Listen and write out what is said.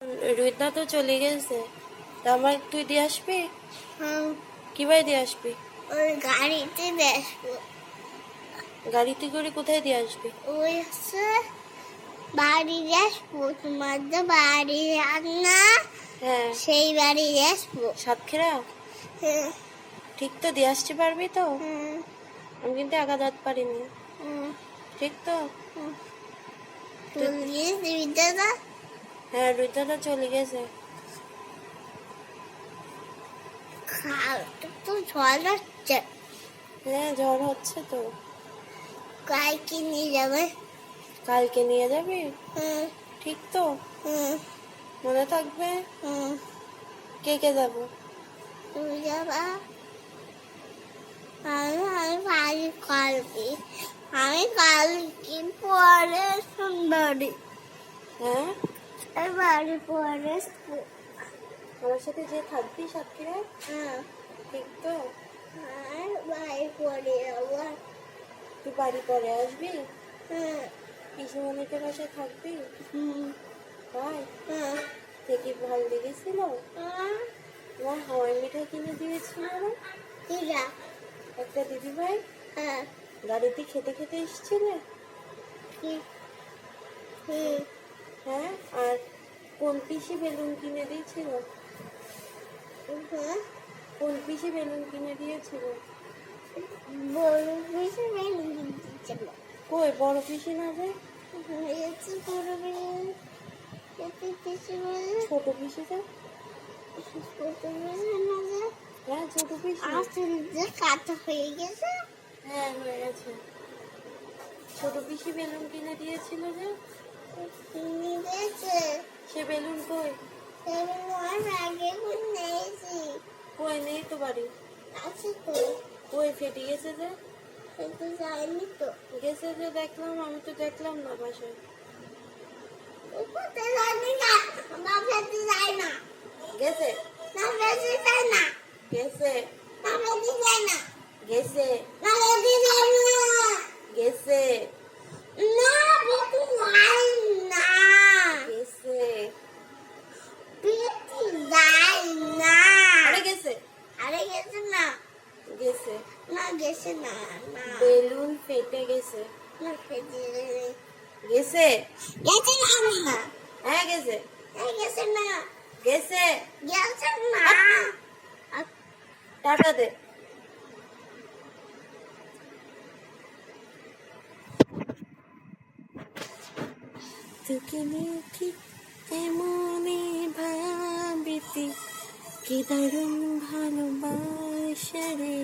রুইদা তো চলে গেছে, তা আমার তুই দিয়ে আসবি? কিভাবে দিয়ে আসবি? ওই গাড়িতে আসবো। গাড়িতে করে কোথায় দিয়ে আসবি? ওই হচ্ছে বাড়ি আসবো, তোমার যে বাড়ি না, হ্যাঁ, সেই বাড়ি আসবো। সাতক্ষীরা। হ্যাঁ, ঠিক তো দিয়ে আসতে পারবি তো? হুম, আমি কিন্তু একা যেতে পারিনি। হুম, ঠিক তো? হুম। চলে দিবি দাদা? হ্যাঁ, রুইদা তো চলে গেছে। খাওয়াটা তো ঝড় হচ্ছে। হ্যাঁ, ঝড় হচ্ছে তো। কালকে নিয়ে যাবে? কালকে নিয়ে যাবি? হুম, ঠিক তো? হুম, মনে থাকবে? হুম। কে কে যাবো? তুমি যাবা? আমি বাড়ি কালকে, আমি কালকে পরে সুন্দরী, হ্যাঁ, আমি বাড়ি পরে আমার সাথে যে থাকবি সাতক্ষীরায়? হ্যাঁ, ঠিক তো? আর বাড়ি পরে আবার তুই বাড়ি পরে আসবি? হ্যাঁ, পিসিমণিদের বাসায় থাকবি? হুম, তাই? হ্যাঁ, দেখি ভালো লেগেছিল? হ্যাঁ, তোমার হাওয়াই মিঠাই কিনে দিয়েছিল না দিদা, একটা দিদি ভাই? হ্যাঁ, গাড়িতে খেতে খেতে এসেছিলে? ঠিক, হুম, হ্যাঁ, আর কোন পিসি বেলুন কিনে দিয়েছিল? হ্যাঁ, কোন পিসি বেলুন কিনে দিয়েছিল? বড় বেশি মেয়ে দিচ্ছিল, কই বড় পিসি না যে? হয়েছে বড় মেয়ে, এতে কিছু বলে ছোট পিসি যে? ছোট মেয়ে না যে, হ্যাঁ, ছোট পিসি। আসলে যে কাটা হয়ে গেছে, হ্যাঁ, হয়ে গেছে। ছোট পিসি বেলুন কিনে দিয়েছিল যে? কিনে দিয়েছে। সে বেলুন কই? আমার আগে নিয়েছি, কই নেই তো বাড়ি। আছে তো, কই ফেটে গেছে যে? কিন্তু যায়নি তো। গেছে যে দেখলাম, আমি তো দেখলাম না বাসায়। কোথায় যায়নি না, না ফেলতে যায় না, গেছে? না ফেলতে যায় না, গেছে? না ফেলতে যায় না, গেছে? না ফেলতে যায় না, গেছে? না ফেলতে যায় না, গেছে? ফেলতে যায় না। আরে গেছে? আরে গেছে না, গেছে? না গেছে না, না বেলুন ফেটে গেছে। না ফেলতে গেছে? গেছে না, হ্যাঁ গেছে। গেছে না, গেছে? গেছে না। টাটা দে। তোকে নিয়ে ঠিক এমনই ভাবিতি, কি দারুণ ভালোবাসা রে।